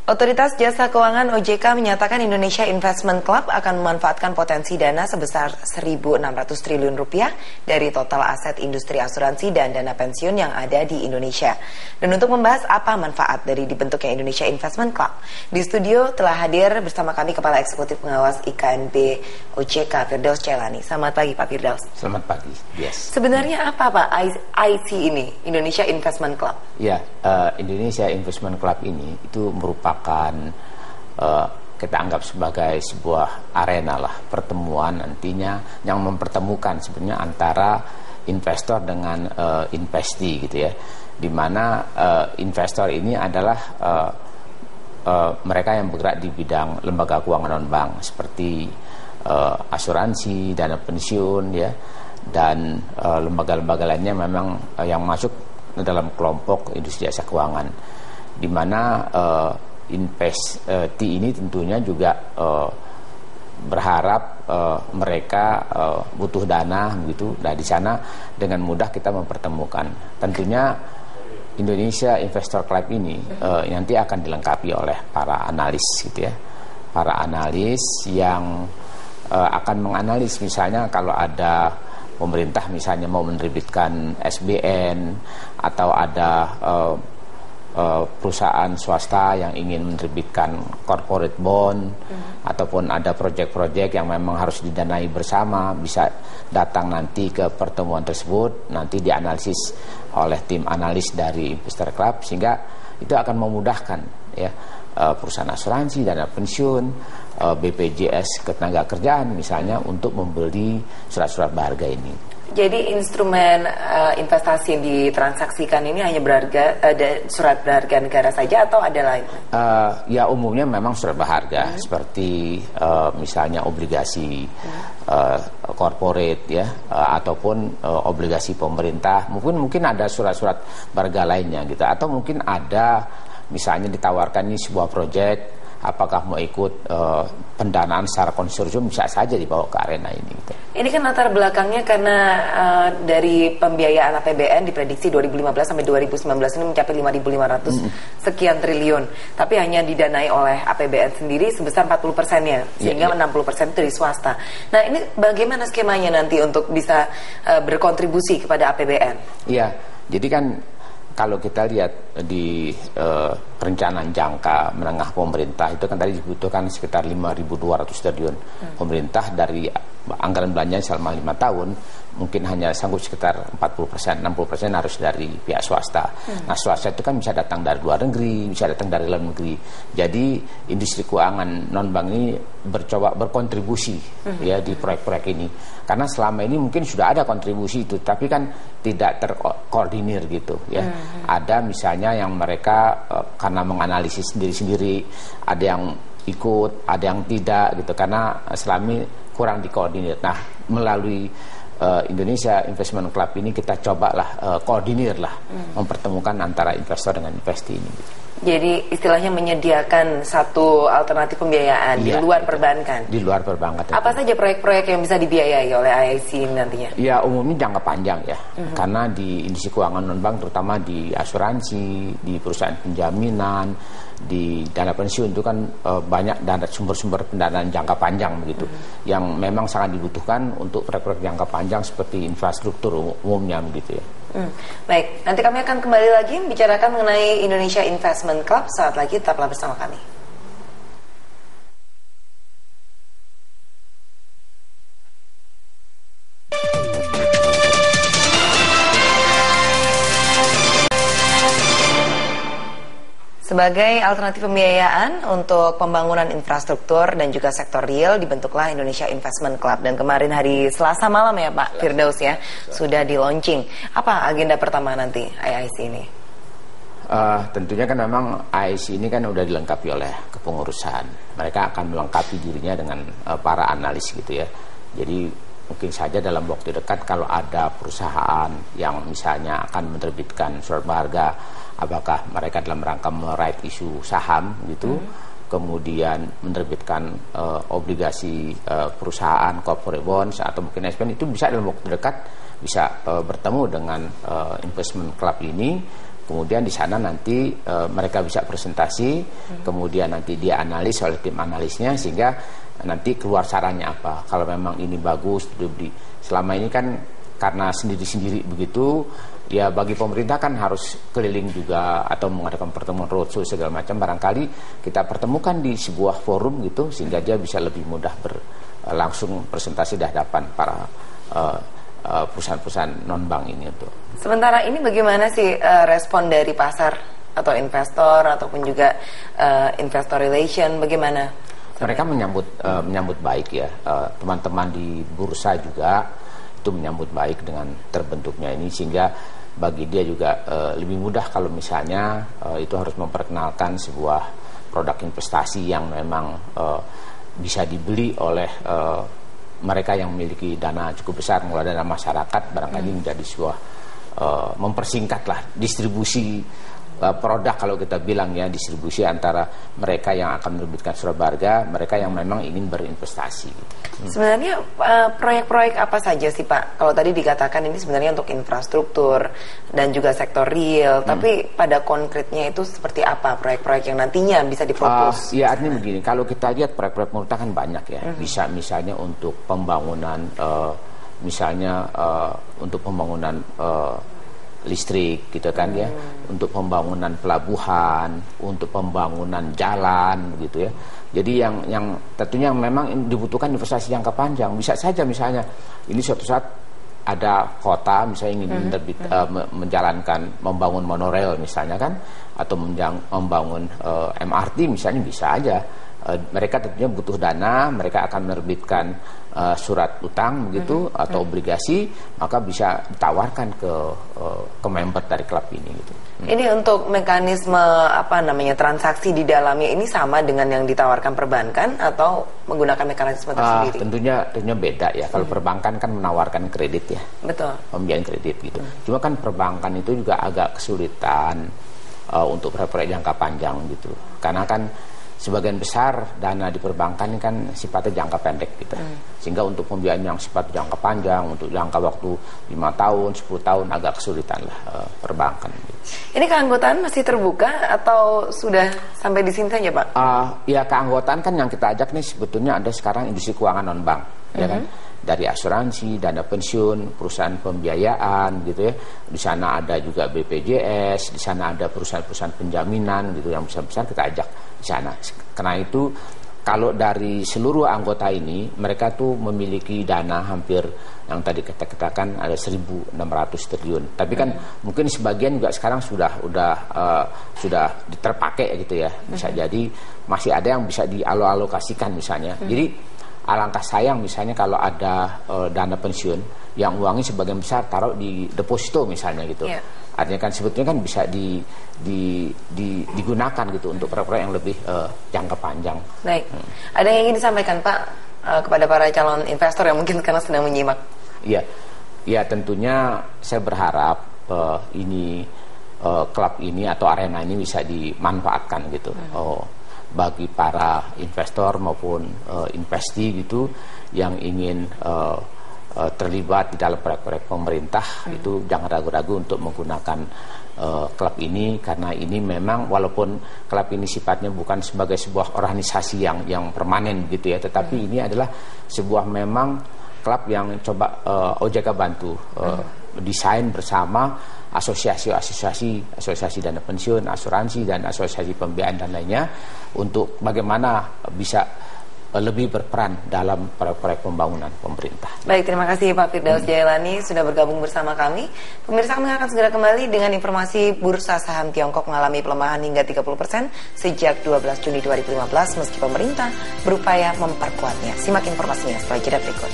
Otoritas Jasa Keuangan OJK menyatakan Indonesia Investment Club akan memanfaatkan potensi dana sebesar 1.600 triliun rupiah dari total aset industri asuransi dan dana pensiun yang ada di Indonesia. Dan untuk membahas apa manfaat dari dibentuknya Indonesia Investment Club, di studio telah hadir bersama kami Kepala Eksekutif Pengawas IKNB OJK Firdaus Celani. Selamat pagi Pak Firdaus. Selamat pagi. Yes. Sebenarnya apa Pak IC ini, Indonesia Investment Club? Ya, Indonesia Investment Club ini itu merupakan kita anggap sebagai sebuah arena lah pertemuan nantinya yang mempertemukan sebenarnya antara investor dengan investee gitu ya, di mana investor ini adalah mereka yang bergerak di bidang lembaga keuangan non bank seperti asuransi, dana pensiun ya, dan lembaga-lembaga lainnya memang yang masuk dalam kelompok industri jasa keuangan, di mana investee ini tentunya juga berharap mereka butuh dana begitu. Nah, di sana dengan mudah kita mempertemukan. Tentunya Indonesia Investor Club ini nanti akan dilengkapi oleh para analis gitu ya. Para analis yang akan menganalisis misalnya kalau ada pemerintah misalnya mau menerbitkan SBN atau ada perusahaan swasta yang ingin menerbitkan corporate bond ataupun ada proyek-proyek yang memang harus didanai bersama, bisa datang nanti ke pertemuan tersebut, nanti dianalisis oleh tim analis dari Investor Club, sehingga itu akan memudahkan ya perusahaan asuransi, dana pensiun, BPJS ketenagakerjaan misalnya untuk membeli surat-surat berharga ini. Jadi instrumen investasi yang ditransaksikan ini hanya berharga surat berharga negara saja atau ada lain? Ya umumnya memang surat berharga seperti misalnya obligasi corporate ya, ataupun obligasi pemerintah. Mungkin ada surat-surat berharga lainnya gitu, atau mungkin ada misalnya ditawarkan ini sebuah proyek, apakah mau ikut pendanaan secara konsorsium, bisa saja dibawa ke arena ini gitu. Ini kan latar belakangnya karena dari pembiayaan APBN diprediksi 2015 sampai 2019 ini mencapai 5.500 sekian triliun, tapi hanya didanai oleh APBN sendiri sebesar 40%-nya, sehingga 60% itu dari swasta. Nah, ini bagaimana skemanya nanti untuk bisa berkontribusi kepada APBN? Iya, jadi kan kalau kita lihat di perencanaan jangka menengah pemerintah itu kan tadi dibutuhkan sekitar 5.200 triliun. Pemerintah dari anggaran belanja selama 5 tahun mungkin hanya sanggup sekitar 40%, 60% harus dari pihak swasta. Nah, swasta itu kan bisa datang dari luar negeri, bisa datang dari dalam negeri. Jadi industri keuangan non bank ini bercoba berkontribusi ya di proyek-proyek ini. Karena selama ini mungkin sudah ada kontribusi itu, tapi kan tidak terkoordinir gitu ya. Ada misalnya yang mereka karena menganalisis sendiri-sendiri, ada yang ikut, ada yang tidak gitu, karena selama ini kurang dikoordinir. Nah, melalui Indonesia Investment Club ini kita cobalah koordinir lah, mempertemukan antara investor dengan investee ini. Jadi istilahnya menyediakan satu alternatif pembiayaan di luar perbankan. Di luar perbankan. Apa saja proyek-proyek yang bisa dibiayai oleh IIC nantinya? Ya umumnya jangka panjang ya, karena di industri keuangan non bank terutama di asuransi, di perusahaan penjaminan, di dana pensiun itu kan banyak dana sumber-sumber pendanaan jangka panjang begitu, yang memang sangat dibutuhkan untuk proyek-proyek jangka panjang seperti infrastruktur umumnya begitu ya. Baik, nanti kami akan kembali lagi membicarakan mengenai Indonesia Investment Club. Saat lagi tetaplah bersama kami. Sebagai alternatif pembiayaan untuk pembangunan infrastruktur dan juga sektor real, dibentuklah Indonesia Investment Club. Dan kemarin hari Selasa malam ya Pak Firdaus ya, sudah di launching. Apa agenda pertama nanti IIC ini? Tentunya kan memang IIC ini kan udah dilengkapi oleh kepengurusan. Mereka akan melengkapi dirinya dengan para analis gitu ya. Jadi mungkin saja dalam waktu dekat kalau ada perusahaan yang misalnya akan menerbitkan surat berharga, apakah mereka dalam rangka meraih isu saham gitu, kemudian menerbitkan obligasi perusahaan, corporate bonds atau mungkin SPN, itu bisa dalam waktu dekat bisa bertemu dengan investment club ini Kemudian di sana nanti mereka bisa presentasi, kemudian nanti dia analis oleh tim analisnya sehingga nanti keluar sarannya apa. Kalau memang ini bagus, dibeli. Selama ini kan karena sendiri-sendiri begitu, ya bagi pemerintah kan harus keliling juga atau mengadakan pertemuan roadshow segala macam. Barangkali kita pertemukan di sebuah forum gitu sehingga dia bisa lebih mudah langsung presentasi di hadapan para perusahaan-perusahaan non-bank ini untuk. Sementara ini bagaimana sih respon dari pasar atau investor ataupun juga investor relation, bagaimana? Mereka menyambut baik ya, teman-teman di bursa juga itu menyambut baik dengan terbentuknya ini, sehingga bagi dia juga lebih mudah kalau misalnya itu harus memperkenalkan sebuah produk investasi yang memang bisa dibeli oleh mereka yang memiliki dana cukup besar, mulai dana masyarakat, barangkali menjadi sebuah mempersingkatlah distribusi produk, kalau kita bilang ya, distribusi antara mereka yang akan menerbitkan surat berharga, mereka yang memang ingin berinvestasi. Sebenarnya proyek-proyek apa saja sih Pak? Kalau tadi dikatakan ini sebenarnya untuk infrastruktur dan juga sektor real, tapi pada konkretnya itu seperti apa proyek-proyek yang nantinya bisa dipropos? Ya artinya begini, kalau kita lihat proyek-proyek pemerintah kan banyak ya, bisa misalnya untuk pembangunan, untuk pembangunan listrik gitu kan ya, untuk pembangunan pelabuhan, untuk pembangunan jalan gitu ya. Jadi yang tentunya memang dibutuhkan investasi jangka panjang. Bisa saja misalnya ini suatu saat ada kota misalnya ingin menjalankan, membangun monorail misalnya kan, atau membangun MRT misalnya, bisa aja. Mereka tentunya butuh dana, mereka akan menerbitkan surat utang begitu atau obligasi, maka bisa ditawarkan ke member dari klub ini gitu. Ini untuk mekanisme transaksi di dalamnya ini sama dengan yang ditawarkan perbankan atau menggunakan mekanisme tersendiri? Tentunya beda ya. Kalau perbankan kan menawarkan kredit ya. Betul. Pembiayaan kredit gitu. Cuma kan perbankan itu juga agak kesulitan untuk proyek-proyek jangka panjang gitu. Karena kan sebagian besar dana di perbankan ini kan sifatnya jangka pendek gitu. Sehingga untuk pembiayaan yang sifatnya jangka panjang, untuk jangka waktu 5 tahun, 10 tahun agak kesulitan lah perbankan gitu. Ini keanggotaan masih terbuka atau sudah sampai di sini saja Pak? Ya keanggotaan kan yang kita ajak nih sebetulnya ada sekarang industri keuangan non-bank, ya kan? Dari asuransi, dana pensiun, perusahaan pembiayaan gitu ya. Di sana ada juga BPJS, di sana ada perusahaan-perusahaan penjaminan gitu yang besar-besar, kita ajak di sana. Karena itu kalau dari seluruh anggota ini, mereka tuh memiliki dana hampir yang tadi kita katakan ada 1.600 triliun. Tapi kan mungkin sebagian juga sekarang sudah terpakai gitu ya. Bisa jadi masih ada yang bisa dialokasikan misalnya. Jadi alangkah sayang misalnya kalau ada dana pensiun yang uangnya sebagian besar taruh di deposito misalnya gitu. Artinya kan sebetulnya kan bisa digunakan gitu untuk proyek-proyek yang lebih jangka panjang. Baik. Ada yang ingin disampaikan Pak kepada para calon investor yang mungkin sekarang sedang menyimak? Iya. Ya tentunya saya berharap klub ini atau arena ini bisa dimanfaatkan gitu. Bagi para investor maupun investi gitu yang ingin terlibat di dalam proyek-proyek pemerintah, itu jangan ragu-ragu untuk menggunakan klub ini, karena ini memang walaupun klub ini sifatnya bukan sebagai sebuah organisasi yang permanen gitu ya, tetapi ini adalah sebuah memang klub yang coba OJK bantu desain bersama asosiasi dana pensiun, asuransi, dan asosiasi pembiayaan dan lainnya untuk bagaimana bisa lebih berperan dalam proyek-proyek pembangunan pemerintah. Baik, terima kasih Pak Firdaus Jailani sudah bergabung bersama kami. Pemirsa, kami akan segera kembali dengan informasi bursa saham Tiongkok mengalami pelemahan hingga 30% sejak 12 Juni 2015 meski pemerintah berupaya memperkuatnya. Simak informasinya setelah jeda berikut.